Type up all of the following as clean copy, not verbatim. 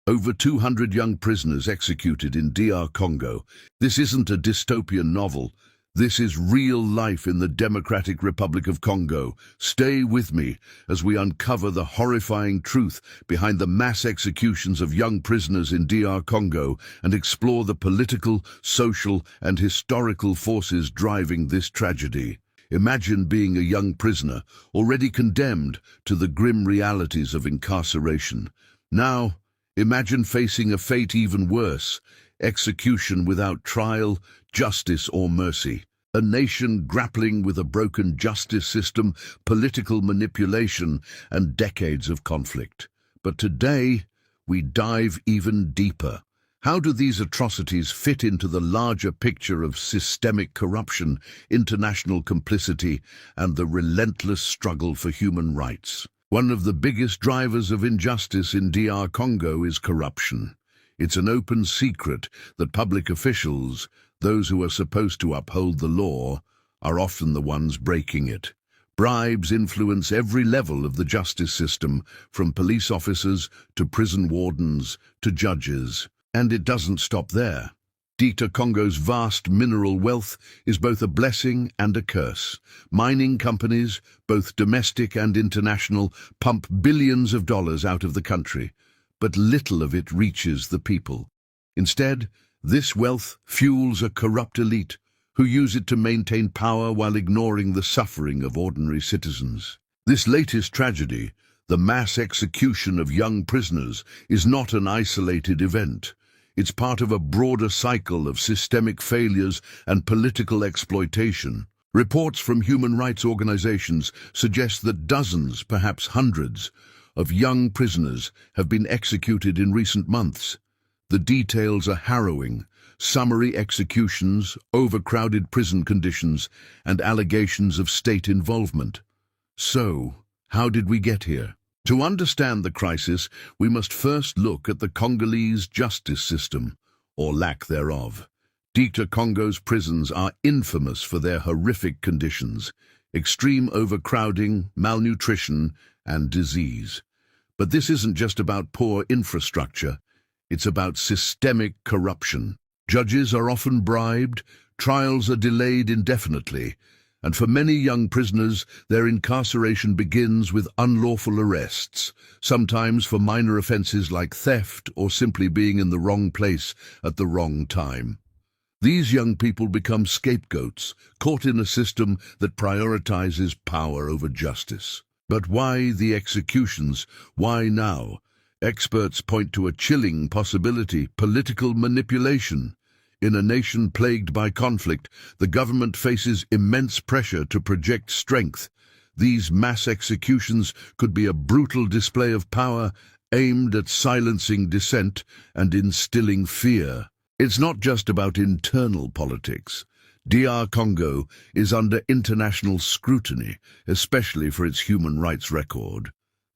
Over 200 young prisoners executed in DR Congo. This isn't a dystopian novel. This is real life in the Democratic Republic of Congo. Stay with me as we uncover the horrifying truth behind the mass executions of young prisoners in DR Congo and explore the political, social, and historical forces driving this tragedy. Imagine being a young prisoner, already condemned to the grim realities of incarceration. Now, imagine facing a fate even worse, execution without trial, justice or mercy. A nation grappling with a broken justice system, political manipulation, and decades of conflict. But today, we dive even deeper. How do these atrocities fit into the larger picture of systemic corruption, international complicity, and the relentless struggle for human rights? One of the biggest drivers of injustice in DR Congo is corruption. It's an open secret that public officials, those who are supposed to uphold the law, are often the ones breaking it. Bribes influence every level of the justice system, from police officers to prison wardens to judges. And it doesn't stop there. DR Congo's vast mineral wealth is both a blessing and a curse. Mining companies, both domestic and international, pump billions of dollars out of the country, but little of it reaches the people. Instead, this wealth fuels a corrupt elite who use it to maintain power while ignoring the suffering of ordinary citizens. This latest tragedy, the mass execution of young prisoners, is not an isolated event. It's part of a broader cycle of systemic failures and political exploitation. Reports from human rights organizations suggest that dozens, perhaps hundreds, of young prisoners have been executed in recent months. The details are harrowing: summary executions, overcrowded prison conditions, and allegations of state involvement. So, how did we get here? To understand the crisis, we must first look at the Congolese justice system, or lack thereof. DR Congo's prisons are infamous for their horrific conditions: extreme overcrowding, malnutrition, and disease. But this isn't just about poor infrastructure. It's about systemic corruption. Judges are often bribed, trials are delayed indefinitely, and for many young prisoners, their incarceration begins with unlawful arrests, sometimes for minor offenses like theft or simply being in the wrong place at the wrong time. These young people become scapegoats, caught in a system that prioritizes power over justice. But why the executions? Why now? Experts point to a chilling possibility: political manipulation. In a nation plagued by conflict, the government faces immense pressure to project strength. These mass executions could be a brutal display of power aimed at silencing dissent and instilling fear. It's not just about internal politics. DR Congo is under international scrutiny, especially for its human rights record.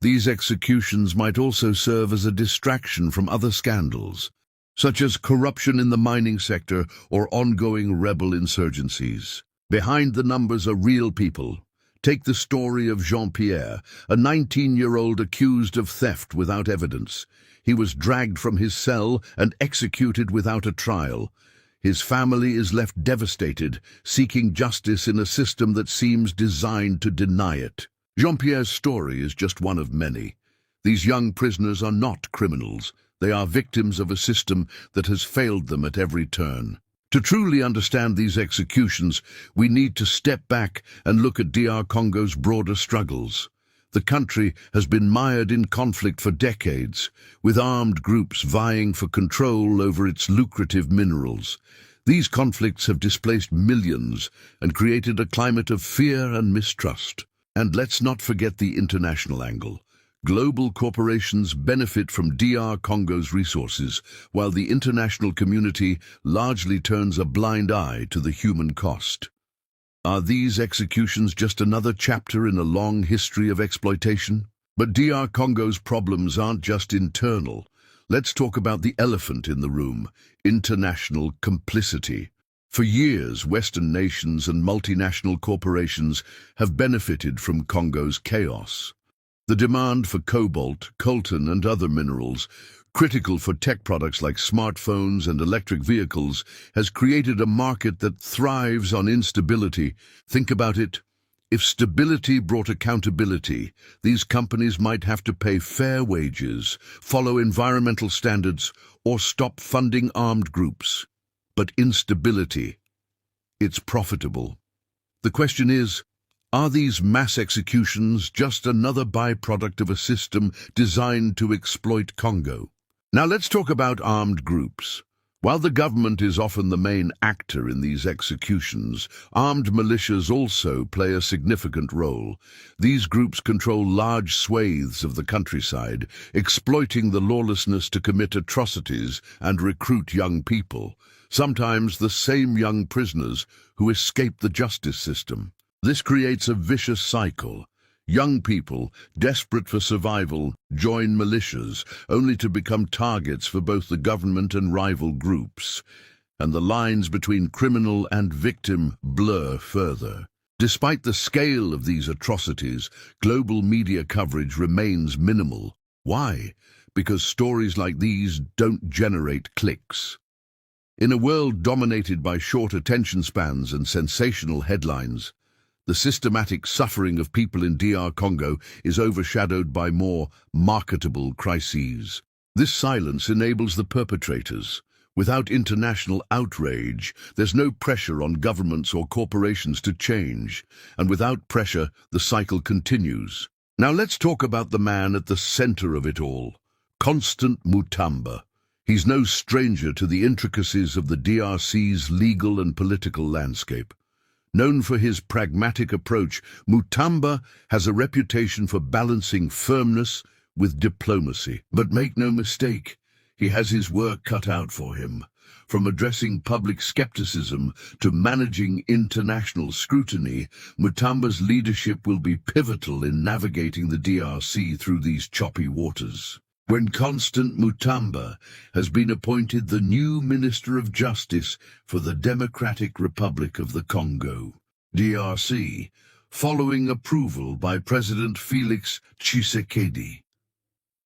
These executions might also serve as a distraction from other scandals, such as corruption in the mining sector or ongoing rebel insurgencies. Behind the numbers are real people. Take the story of Jean-Pierre, a 19-year-old accused of theft without evidence. He was dragged from his cell and executed without a trial. His family is left devastated, seeking justice in a system that seems designed to deny it. Jean-Pierre's story is just one of many. These young prisoners are not criminals. They are victims of a system that has failed them at every turn. To truly understand these executions, we need to step back and look at DR Congo's broader struggles. The country has been mired in conflict for decades, with armed groups vying for control over its lucrative minerals. These conflicts have displaced millions and created a climate of fear and mistrust. And let's not forget the international angle. Global corporations benefit from DR Congo's resources, while the international community largely turns a blind eye to the human cost. Are these executions just another chapter in a long history of exploitation? But DR Congo's problems aren't just internal. Let's talk about the elephant in the room: international complicity. For years, Western nations and multinational corporations have benefited from Congo's chaos. The demand for cobalt, coltan, and other minerals critical for tech products like smartphones and electric vehicles, has created a market that thrives on instability. Think about it. If stability brought accountability, these companies might have to pay fair wages, follow environmental standards, or stop funding armed groups. But instability, it's profitable. The question is, are these mass executions just another byproduct of a system designed to exploit Congo? Now let's talk about armed groups. While the government is often the main actor in these executions, armed militias also play a significant role. These groups control large swathes of the countryside, exploiting the lawlessness to commit atrocities and recruit young people, sometimes the same young prisoners who escape the justice system. This creates a vicious cycle. Young people, desperate for survival, join militias, only to become targets for both the government and rival groups. And the lines between criminal and victim blur further. Despite the scale of these atrocities, global media coverage remains minimal. Why? Because stories like these don't generate clicks. In a world dominated by short attention spans and sensational headlines, the systematic suffering of people in DR Congo is overshadowed by more marketable crises. This silence enables the perpetrators. Without international outrage, there's no pressure on governments or corporations to change, and without pressure, the cycle continues. Now let's talk about the man at the center of it all, Constant Mutamba. He's no stranger to the intricacies of the DRC's legal and political landscape. Known for his pragmatic approach, Mutamba has a reputation for balancing firmness with diplomacy. But make no mistake, he has his work cut out for him. From addressing public skepticism to managing international scrutiny, Mutamba's leadership will be pivotal in navigating the DRC through these choppy waters. When Constant Mutamba has been appointed the new Minister of Justice for the Democratic Republic of the Congo, DRC, following approval by President Felix Tshisekedi.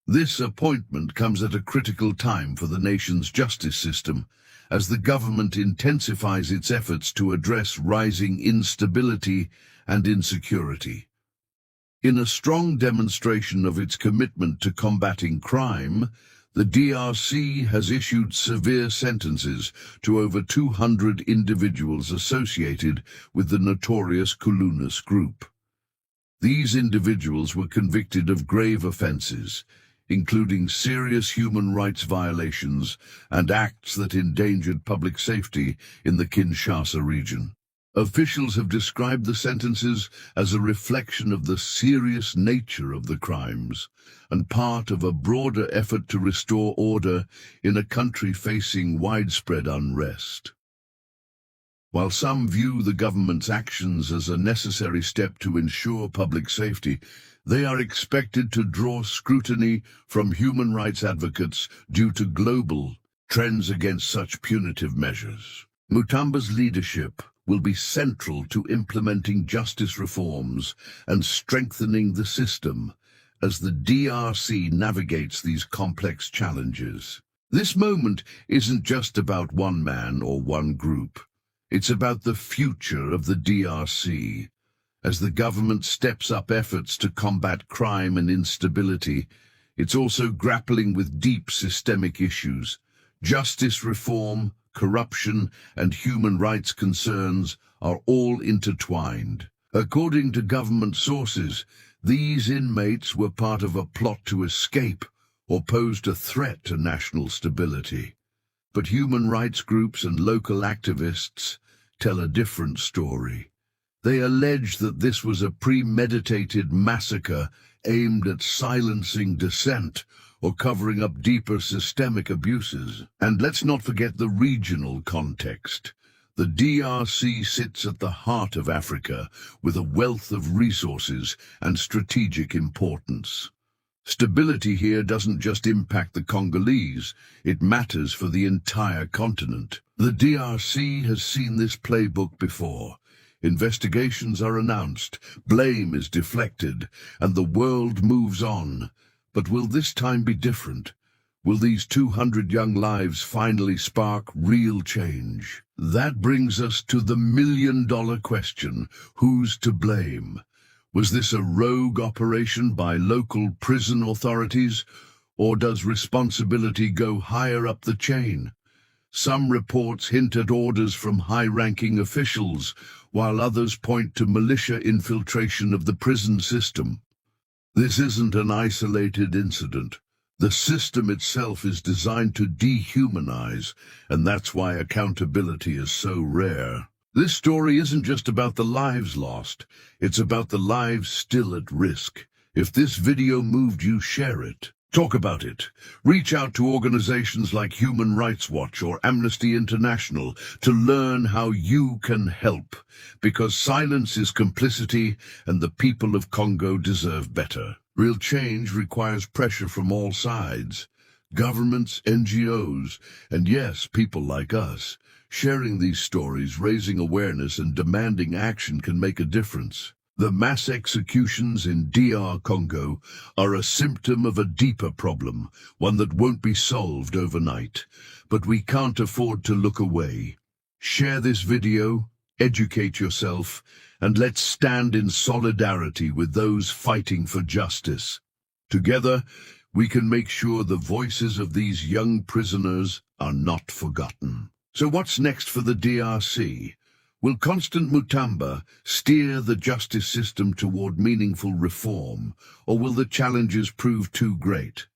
This appointment comes at a critical time for the nation's justice system, as the government intensifies its efforts to address rising instability and insecurity. In a strong demonstration of its commitment to combating crime, the DRC has issued severe sentences to over 200 individuals associated with the notorious Kuluna group. These individuals were convicted of grave offenses, including serious human rights violations and acts that endangered public safety in the Kinshasa region. Officials have described the sentences as a reflection of the serious nature of the crimes and part of a broader effort to restore order in a country facing widespread unrest. While some view the government's actions as a necessary step to ensure public safety, they are expected to draw scrutiny from human rights advocates due to global trends against such punitive measures. Mutamba's leadership will be central to implementing justice reforms and strengthening the system as the DRC navigates these complex challenges. This moment isn't just about one man or one group. It's about the future of the DRC. As the government steps up efforts to combat crime and instability, it's also grappling with deep systemic issues. Justice reform, corruption, and human rights concerns are all intertwined. According to government sources, these inmates were part of a plot to escape or posed a threat to national stability. But human rights groups and local activists tell a different story. They allege that this was a premeditated massacre aimed at silencing dissent or covering up deeper systemic abuses. And let's not forget the regional context. The DRC sits at the heart of Africa with a wealth of resources and strategic importance. Stability here doesn't just impact the Congolese, it matters for the entire continent. The DRC has seen this playbook before. Investigations are announced, blame is deflected, and the world moves on. But will this time be different? Will these 200 young lives finally spark real change? That brings us to the million-dollar question: who's to blame? Was this a rogue operation by local prison authorities, or does responsibility go higher up the chain? Some reports hint at orders from high-ranking officials, while others point to militia infiltration of the prison system. This isn't an isolated incident. The system itself is designed to dehumanize, and that's why accountability is so rare. This story isn't just about the lives lost, it's about the lives still at risk. If this video moved you, share it. Talk about it. Reach out to organizations like Human Rights Watch or Amnesty International to learn how you can help, because silence is complicity and the people of Congo deserve better. Real change requires pressure from all sides. Governments, NGOs, and yes, people like us. Sharing these stories, raising awareness, and demanding action can make a difference. The mass executions in DR Congo are a symptom of a deeper problem, one that won't be solved overnight. But we can't afford to look away. Share this video, educate yourself, and let's stand in solidarity with those fighting for justice. Together, we can make sure the voices of these young prisoners are not forgotten. So what's next for the DRC? Will Constant Mutamba steer the justice system toward meaningful reform, or will the challenges prove too great?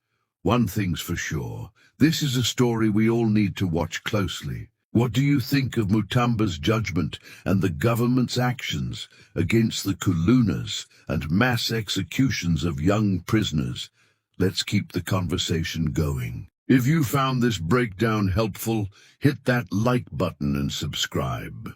One thing's for sure, this is a story we all need to watch closely. What do you think of Mutamba's judgment and the government's actions against the Kulunas and mass executions of young prisoners? Let's keep the conversation going. If you found this breakdown helpful, hit that like button and subscribe.